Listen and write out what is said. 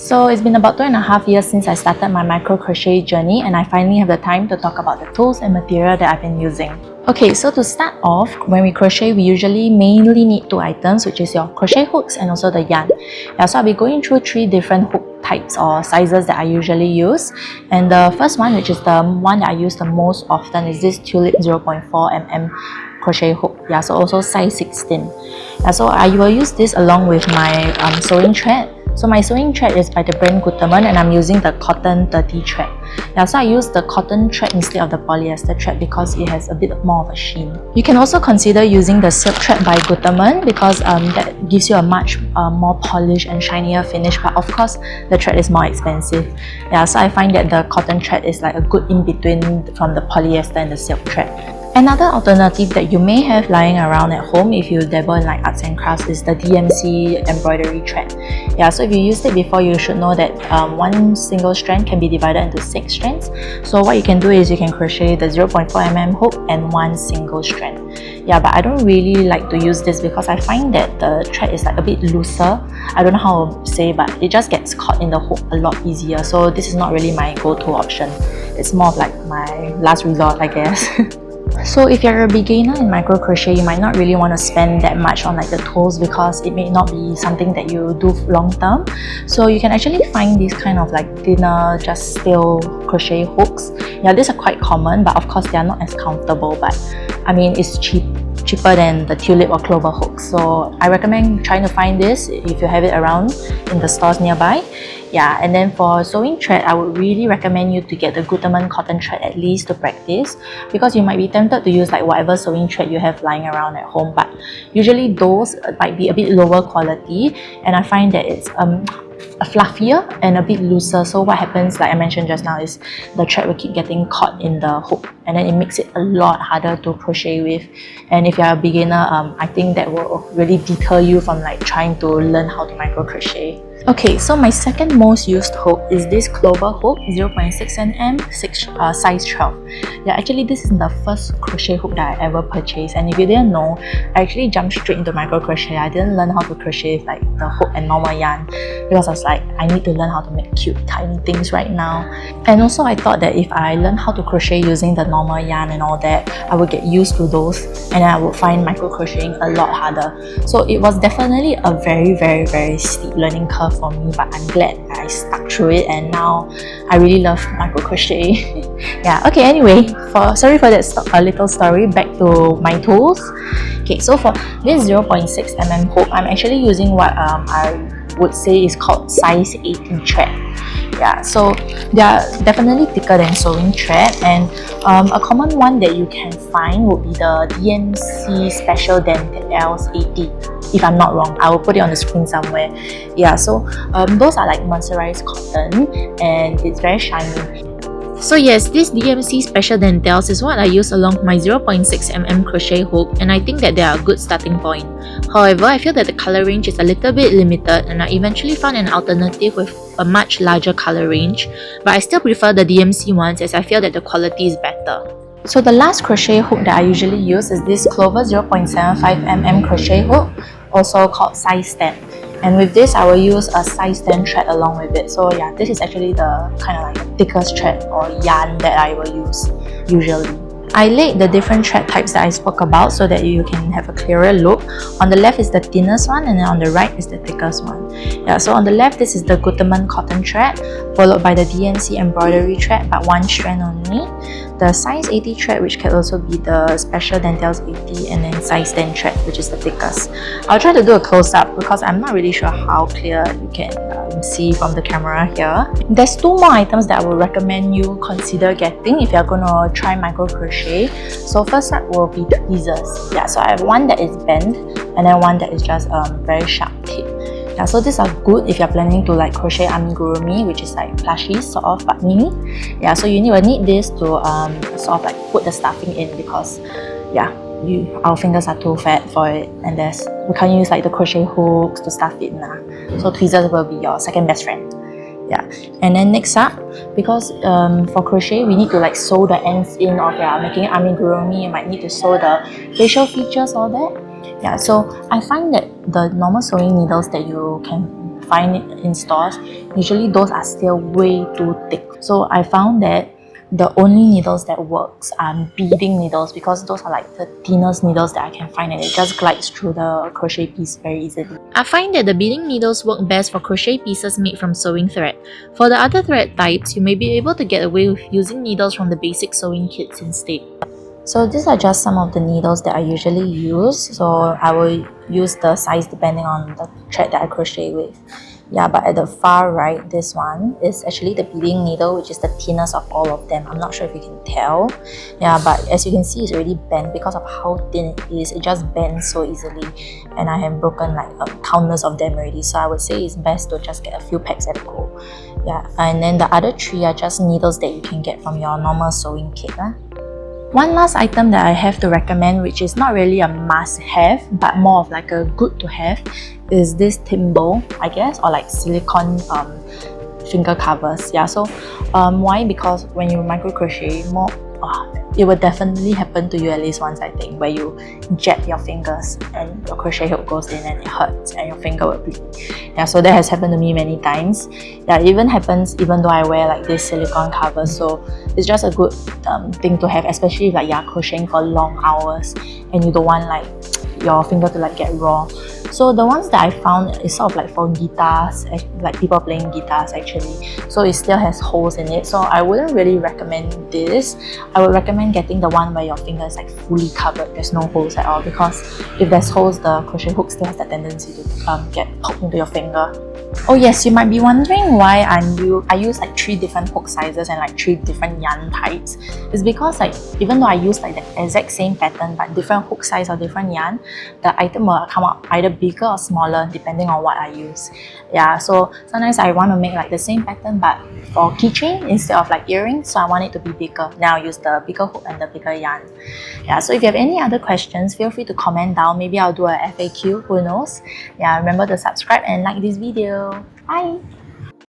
So it's been about 2.5 years since I started my micro crochet journey, and I finally have the time to talk about the tools and material that I've been using. Okay, so to start off, when we crochet, we usually mainly need 2 items, which is your crochet hooks and also the yarn. Yeah, so I'll be going through 3 different hook types or sizes that I usually use. And the first one, which is the one that I use the most often, is this Tulip 0.4 mm crochet hook. Yeah, so also size 16. Yeah, so I will use this along with my sewing thread. So my sewing thread is by the brand Gutermann, and I'm using the cotton 30 thread. Yeah, so I use the cotton thread instead of the polyester thread because it has a bit more of a sheen. You can also consider using the silk thread by Gutermann because that gives you a much more polished and shinier finish, but of course the thread is more expensive. Yeah, so I find that the cotton thread is like a good in-between from the polyester and the silk thread. Another alternative that you may have lying around at home if you dabble in like arts and crafts is the DMC embroidery thread. Yeah, so if you used it before, you should know that one single strand can be divided into 6 strands. So what you can do is you can crochet the 0.4 mm hook and 1 single strand. Yeah, but I don't really like to use this because I find that the thread is like a bit looser. I don't know how to say, but it just gets caught in the hook a lot easier. So this is not really my go-to option. It's more of like my last resort, I guess. So if you're a beginner in micro crochet, you might not really want to spend that much on like the tools because it may not be something that you do long term. So you can actually find these kind of like thinner, just steel crochet hooks. Yeah, these are quite common, but of course they are not as comfortable, but I mean it's cheaper than the tulip or clover hooks. So I recommend trying to find this if you have it around in the stores nearby. Yeah, and then for sewing thread, I would really recommend you to get the Gutermann cotton thread at least to practice, because you might be tempted to use like whatever sewing thread you have lying around at home, but usually those might be a bit lower quality, and I find that it's fluffier and a bit looser. So what happens, like I mentioned just now, is the thread will keep getting caught in the hook, and then it makes it a lot harder to crochet with. And if you're a beginner, I think that will really deter you from like trying to learn how to micro crochet. Okay, so my second most used hook is this clover hook 0.6 mm size 12. Yeah, actually this is the first crochet hook that I ever purchased, and if you didn't know, I actually jumped straight into micro crochet. I didn't learn how to crochet with like the hook and normal yarn because I was like, I need to learn how to make cute tiny things right now. And also I thought that if I learn how to crochet using the normal yarn and all that, I would get used to those and I would find micro crocheting a lot harder. So it was definitely a very steep learning curve for me, but I'm glad I stuck through it, and now I really love micro crochet. Yeah, okay, anyway, sorry for that little story. Back to my tools. Okay, so for this 0.6 mm hook, I'm actually using what I would say is called size 18 thread. Yeah, so they are definitely thicker than sewing thread, and a common one that you can find would be the DMC Special Dentelles 80. If I'm not wrong, I will put it on the screen somewhere. Yeah, so those are like mercerized cotton, and it's very shiny. So yes, this DMC Special Dentelles is what I use along my 0.6 mm crochet hook, and I think that they are a good starting point. However, I feel that the color range is a little bit limited, and I eventually found an alternative with a much larger color range, but I still prefer the DMC ones as I feel that the quality is better. So the last crochet hook that I usually use is this Clover 0.75 mm crochet hook, also called size 10. And with this, I will use a size 10 thread along with it. So yeah, this is actually the kind of like the thickest thread or yarn that I will use usually. I laid the different thread types that I spoke about so that you can have a clearer look. On the left is the thinnest one, and then on the right is the thickest one. Yeah, so on the left, this is the Gutermann cotton thread, followed by the DMC embroidery thread, but 1 strand only. The size 80 thread, which can also be the Special Dentelles 80, and then size 10 thread, which is the thickest. I'll try to do a close-up because I'm not really sure how clear you can see from the camera here. There's 2 more items that I would recommend you consider getting if you're going to try micro crochet. So first up will be tweezers. Yeah, so I have one that is bent and then one that is just very sharp tip. Yeah, so these are good if you're planning to like crochet amigurumi, which is like plushies sort of, but mini. Yeah, so you will need this to sort of like put the stuffing in, because yeah, our fingers are too fat for it, and we can't use like the crochet hooks to stuff it now. So tweezers will be your second best friend. Yeah, and then next up, because for crochet we need to like sew the ends in, or if you're making amigurumi, you might need to sew the facial features, all that. Yeah, so I find that the normal sewing needles that you can find it in stores, usually those are still way too thick. So I found that the only needles that works are beading needles, because those are like the thinnest needles that I can find, and it just glides through the crochet piece very easily. I find that the beading needles work best for crochet pieces made from sewing thread. For the other thread types, you may be able to get away with using needles from the basic sewing kits instead. So these are just some of the needles that I usually use. So I will use the size depending on the thread that I crochet with. Yeah, but at the far right, this one is actually the beading needle, which is the thinnest of all of them. I'm not sure if you can tell. Yeah, but as you can see, it's already bent because of how thin it is. It just bends so easily, and I have broken like countless of them already. So I would say it's best to just get a few packs at a go. Yeah, and then the other 3 are just needles that you can get from your normal sewing kit. One last item that I have to recommend, which is not really a must-have, but more of like a good-to-have, is this thimble, I guess, or like silicone finger covers. Yeah, so why? Because when you micro crochet, it will definitely happen to you at least once, I think, where you jab your fingers and your crochet hook goes in and it hurts and your finger will bleed. Yeah, so that has happened to me many times. Yeah, it even happens even though I wear like this silicone cover, so it's just a good thing to have, especially if like you're crocheting for long hours and you don't want like your finger to like get raw. So the ones that I found is sort of like for guitars, like people playing guitars actually. So it still has holes in it. So I wouldn't really recommend this. I would recommend getting the one where your finger is like fully covered. There's no holes at all, because if there's holes, the crochet hook still has that tendency to get poked into your finger. Oh yes, you might be wondering why I use like 3 different hook sizes and like 3 different yarn types. It's because like even though I use like the exact same pattern but different hook size or different yarn, the item will come out either bigger or smaller depending on what I use. Yeah, so sometimes I want to make like the same pattern but for keychain instead of like earrings, so I want it to be bigger. Then I'll use the bigger hook and the bigger yarn. Yeah, so if you have any other questions, feel free to comment down. Maybe I'll do a FAQ, who knows. Yeah, remember to subscribe and like this video. Bye!